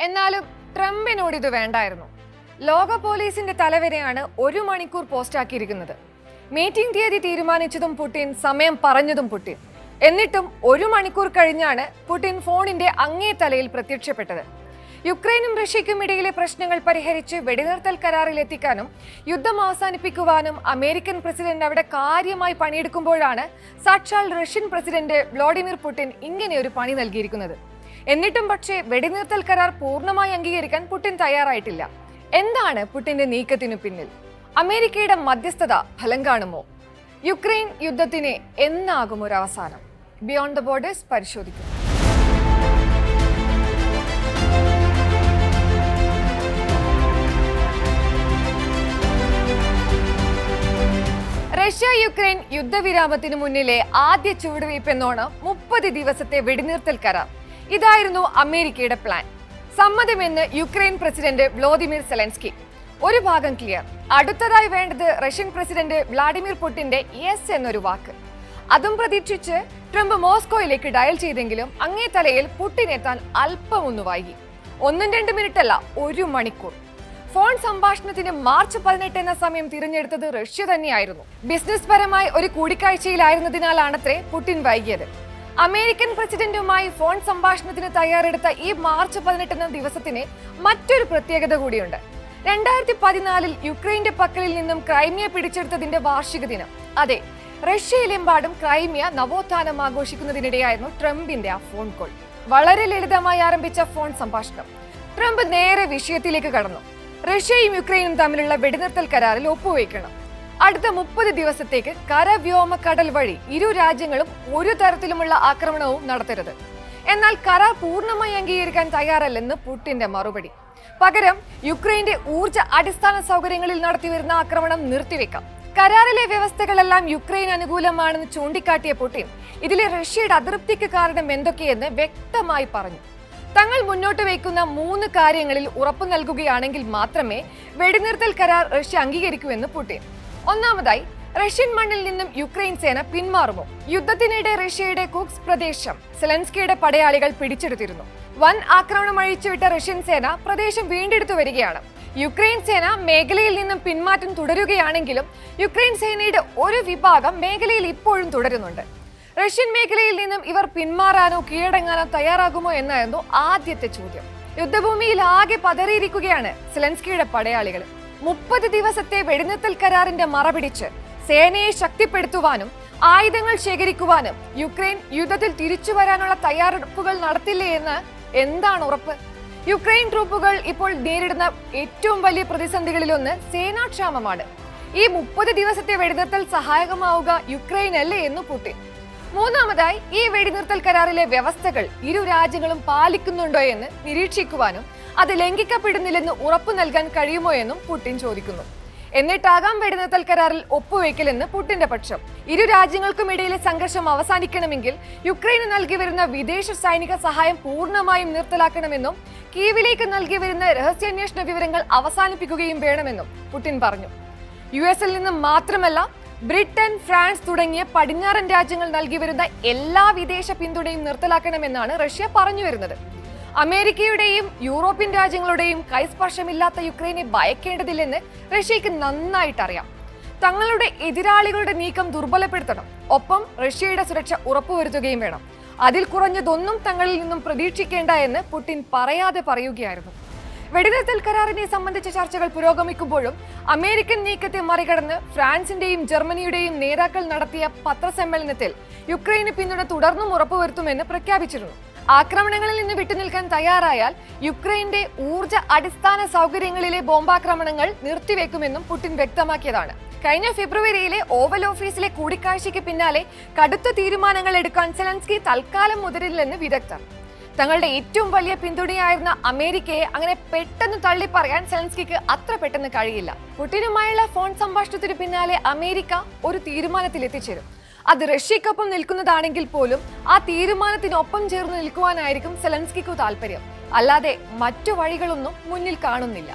എന്നാലും ട്രംപിനോട് ഇത് വേണ്ടായിരുന്നു. ലോക പോലീസിന്റെ തലവരെയാണ് 1 മണിക്കൂർ പോസ്റ്റാക്കിയിരിക്കുന്നത്. മീറ്റിംഗ് തീയതി തീരുമാനിച്ചതും പുടിൻ, സമയം പറഞ്ഞതും പുടിൻ. എന്നിട്ടും 1 മണിക്കൂർ കഴിഞ്ഞാണ് പുടിൻ ഫോണിന്റെ അങ്ങേ തലയിൽ പ്രത്യക്ഷപ്പെട്ടത്. യുക്രൈനും റഷ്യയ്ക്കും ഇടയിലെ പ്രശ്നങ്ങൾ പരിഹരിച്ച് വെടിനിർത്തൽ കരാറിൽ എത്തിക്കാനും യുദ്ധം അവസാനിപ്പിക്കുവാനും അമേരിക്കൻ പ്രസിഡന്റ് അവിടെ കാര്യമായി പണിയെടുക്കുമ്പോഴാണ് സാക്ഷാൽ റഷ്യൻ പ്രസിഡന്റ് വ്ളാഡിമിർ പുടിൻ ഇങ്ങനെ ഒരു പണി നൽകിയിരിക്കുന്നത്. എന്നിട്ടും പക്ഷേ വെടിനിർത്തൽ കരാർ പൂർണ്ണമായി അംഗീകരിക്കാൻ പുടിൻ തയ്യാറായിട്ടില്ല. എന്താണ് പുടിന്റെ നീക്കത്തിനു പിന്നിൽ? അമേരിക്കയുടെ മധ്യസ്ഥത ഫലം കാണുമോ? യുക്രൈൻ യുദ്ധത്തിന് എന്നാകും ഒരു അവസാനം? ബിയോണ്ട് ദ ബോർഡേഴ്സ് പരിശോധിക്കും. റഷ്യ യുക്രൈൻ യുദ്ധവിരാമത്തിന് മുന്നിലെ ആദ്യ ചുവടുവയ്പ് എന്നോണം 30 ദിവസത്തെ വെടിനിർത്തൽ കരാർ. ഇതായിരുന്നു അമേരിക്കയുടെ പ്ലാൻ. സമ്മതമെന്ന് യുക്രൈൻ പ്രസിഡന്റ് വ്ളാദിമിർ സെലൻസ്കി. ഒരു ഭാഗം ക്ലിയർ. അടുത്തതായി വേണ്ടത് റഷ്യൻ പ്രസിഡന്റ് വ്ളാഡിമിർ പുടിന്റെ യെസ് എന്നൊരു വാക്ക്. അതും പ്രതീക്ഷിച്ച് ട്രംപ് മോസ്കോയിലേക്ക് ഡയൽ ചെയ്തെങ്കിലും അങ്ങേ തലയിൽ പുടിൻ എത്താൻ അല്പം ഒന്ന് വൈകി. 1-2 മിനിറ്റല്ല, 1 മണിക്കൂർ. ഫോൺ സംഭാഷണത്തിന് മാർച്ച് 18 എന്ന സമയം തിരഞ്ഞെടുത്തത് റഷ്യ തന്നെയായിരുന്നു. ബിസിനസ് പരമായി ഒരു കൂടിക്കാഴ്ചയിലായിരുന്നതിനാലാണത്രേ പുടിൻ വൈകിയത്. അമേരിക്കൻ പ്രസിഡന്റുമായി ഫോൺ സംഭാഷണത്തിന് തയ്യാറെടുത്ത ഈ മാർച്ച് 18 എന്ന ദിവസത്തിന് മറ്റൊരു പ്രത്യേകത കൂടിയുണ്ട്. 2014 യുക്രൈന്റെ പക്കലിൽ നിന്നും ക്രൈമിയ പിടിച്ചെടുത്തതിന്റെ വാർഷിക ദിനം. അതെ, റഷ്യയിലെമ്പാടും ക്രൈമിയ നവോത്ഥാനം ആഘോഷിക്കുന്നതിനിടെയായിരുന്നു ട്രംപിന്റെ ആ ഫോൺ കോൾ. വളരെ ലളിതമായി ആരംഭിച്ച ഫോൺ സംഭാഷണം. ട്രംപ് നേരെ വിഷയത്തിലേക്ക് കടന്നു. റഷ്യയും യുക്രൈനും തമ്മിലുള്ള വെടിനിർത്തൽ കരാറിൽ ഒപ്പുവയ്ക്കണം. അടുത്ത 30 ദിവസത്തേക്ക് കര, വ്യോമ, കടൽ വഴി ഇരു രാജ്യങ്ങളും ഒരു തരത്തിലുമുള്ള ആക്രമണവും നടത്തരുത്. എന്നാൽ കരാർ പൂർണ്ണമായി അംഗീകരിക്കാൻ തയ്യാറല്ലെന്ന് പുടിന്റെ മറുപടി. പകരം യുക്രൈന്റെ ഊർജ്ജ അടിസ്ഥാന സൗകര്യങ്ങളിൽ നടത്തിവരുന്ന ആക്രമണം നിർത്തിവെക്കാം. കരാറിലെ വ്യവസ്ഥകളെല്ലാം യുക്രൈൻ അനുകൂലമാണെന്ന് ചൂണ്ടിക്കാട്ടിയ പുടിൻ ഇതിലെ റഷ്യയുടെ അതൃപ്തിക്ക് കാരണം എന്തൊക്കെയെന്ന് വ്യക്തമായി പറഞ്ഞു. തങ്ങൾ മുന്നോട്ട് വയ്ക്കുന്ന 3 കാര്യങ്ങളിൽ ഉറപ്പു നൽകുകയാണെങ്കിൽ മാത്രമേ വെടിനിർത്തൽ കരാർ റഷ്യ അംഗീകരിക്കൂ പുടിൻ. ഒന്നാമതായി, റഷ്യൻ മണ്ണിൽ നിന്നും യുക്രൈൻ സേന പിന്മാറുമോ? യുദ്ധത്തിനിടെ റഷ്യയുടെ കുക്സ് പ്രദേശം സെലൻസ്കിയുടെ പടയാളികൾ പിടിച്ചെടുത്തിരുന്നു. വൻ ആക്രമണം അഴിച്ചുവിട്ട റഷ്യൻ സേന പ്രദേശം വീണ്ടെടുത്തു വരികയാണ്. യുക്രൈൻ സേന മേഖലയിൽ നിന്നും പിന്മാറ്റം തുടരുകയാണെങ്കിലും യുക്രൈൻ സേനയുടെ ഒരു വിഭാഗം മേഖലയിൽ ഇപ്പോഴും തുടരുന്നുണ്ട്. റഷ്യൻ മേഖലയിൽ നിന്നും ഇവർ പിന്മാറാനോ കീഴടങ്ങാനോ തയ്യാറാകുമോ എന്നായിരുന്നു ആദ്യത്തെ ചോദ്യം. യുദ്ധഭൂമിയിൽ ആകെ പതറിയിരിക്കുകയാണ് സെലൻസ്കിയുടെ പടയാളികൾ. 30 ദിവസത്തെ വെടിനിർത്തൽ കരാറിന്റെ മറപിടിച്ച് സേനയെ ശക്തിപ്പെടുത്തുവാനും ആയുധങ്ങൾ ശേഖരിക്കുവാനും യുക്രൈൻ യുദ്ധത്തിൽ തിരിച്ചു വരാനുള്ള തയ്യാറെടുപ്പുകൾ നടത്തില്ലേ എന്ന് എന്താണ് ഉറപ്പ്? യുക്രൈൻ ട്രൂപ്പുകൾ ഇപ്പോൾ നേരിടുന്ന ഏറ്റവും വലിയ പ്രതിസന്ധികളിലൊന്ന് സേനാക്ഷാമമാണ്. ഈ 30 ദിവസത്തെ വെടിനിർത്തൽ സഹായകമാവുക യുക്രൈൻ അല്ലേ എന്ന് പുടിൻ. മൂന്നാമതായി, ഈ വെടിനിർത്തൽ കരാറിലെ വ്യവസ്ഥകൾ ഇരു രാജ്യങ്ങളും പാലിക്കുന്നുണ്ടോ എന്ന് നിരീക്ഷിക്കുവാനും അത് ലംഘിക്കപ്പെടുന്നില്ലെന്ന് ഉറപ്പു നൽകാൻ കഴിയുമോ എന്നും പുടിൻ ചോദിക്കുന്നു. എന്നിട്ടാകാം വെടിനിർത്തൽ കരാറിൽ ഒപ്പുവെക്കലെന്ന് പുടിന്റെ പക്ഷം. ഇരു രാജ്യങ്ങൾക്കുമിടയിലെ സംഘർഷം അവസാനിക്കണമെങ്കിൽ യുക്രൈന് നൽകി വരുന്ന വിദേശ സൈനിക സഹായം പൂർണ്ണമായും നിർത്തലാക്കണമെന്നും കീവിലേക്ക് നൽകി വരുന്ന രഹസ്യാന്വേഷണ വിവരങ്ങൾ അവസാനിപ്പിക്കുകയും വേണമെന്നും പുടിൻ പറഞ്ഞു. US നിന്നും മാത്രമല്ല, ബ്രിട്ടൻ, ഫ്രാൻസ് തുടങ്ങിയ പടിഞ്ഞാറൻ രാജ്യങ്ങൾ നൽകി വരുന്ന എല്ലാ വിദേശ പിന്തുണയും നിർത്തലാക്കണമെന്നാണ് റഷ്യ പറഞ്ഞു വരുന്നത്. അമേരിക്കയുടെയും യൂറോപ്യൻ രാജ്യങ്ങളുടെയും കൈസ്പർശമില്ലാത്ത യുക്രൈനെ ഭയക്കേണ്ടതില്ലെന്ന് റഷ്യക്ക് നന്നായിട്ടറിയാം. തങ്ങളുടെ എതിരാളികളുടെ നീക്കം ദുർബലപ്പെടുത്തണം. ഒപ്പം റഷ്യയുടെ സുരക്ഷ ഉറപ്പുവരുത്തുകയും വേണം. അതിൽ കുറഞ്ഞതൊന്നും തങ്ങളിൽ നിന്നും പ്രതീക്ഷിക്കേണ്ട എന്ന് പുടിൻ പറയാതെ പറയുകയായിരുന്നു. വെടിനിർത്തൽ കരാറിനെ സംബന്ധിച്ച ചർച്ചകൾ പുരോഗമിക്കുമ്പോഴും അമേരിക്കൻ നീക്കത്തെ മറികടന്ന് ഫ്രാൻസിന്റെയും ജർമ്മനിയുടെയും നേതാക്കൾ നടത്തിയ പത്രസമ്മേളനത്തിൽ യുക്രൈന് പിന്തുണ തുടർന്നും ഉറപ്പുവരുത്തുമെന്ന് പ്രഖ്യാപിച്ചിരുന്നു. ആക്രമണങ്ങളിൽ നിന്ന് വിട്ടുനിൽക്കാൻ തയ്യാറായാൽ യുക്രൈന്റെ ഊർജ്ജ അടിസ്ഥാന സൗകര്യങ്ങളിലെ ബോംബാക്രമണങ്ങൾ നിർത്തിവെക്കുമെന്നും പുടിൻ വ്യക്തമാക്കിയതാണ്. കഴിഞ്ഞ ഫെബ്രുവരിയിലെ ഓവൽ ഓഫീസിലെ കൂടിക്കാഴ്ചയ്ക്ക് പിന്നാലെ കടുത്ത തീരുമാനങ്ങൾ എടുക്കാൻ സെലൻസ്കി തൽക്കാലം മുതിരില്ലെന്ന് വിദഗ്ധർ. തങ്ങളുടെ ഏറ്റവും വലിയ പിന്തുണയായിരുന്ന അമേരിക്കയെ അങ്ങനെ പെട്ടെന്ന് തള്ളി പറയാൻ സെലൻസ്കിക്ക് അത്ര പെട്ടെന്ന് കഴിയില്ല. പുടിനുമായുള്ള ഫോൺ സംഭാഷണത്തിന് പിന്നാലെ അമേരിക്ക ഒരു തീരുമാനത്തിൽ എത്തിച്ചേരും. അത് റഷ്യക്കൊപ്പം നിൽക്കുന്നതാണെങ്കിൽ പോലും ആ തീരുമാനത്തിനൊപ്പം ചേർന്ന് നിൽക്കുവാനായിരിക്കും സെലൻസ്കിക്ക് താല്പര്യം. അല്ലാതെ മറ്റു വഴികളൊന്നും മുന്നിൽ കാണുന്നില്ല.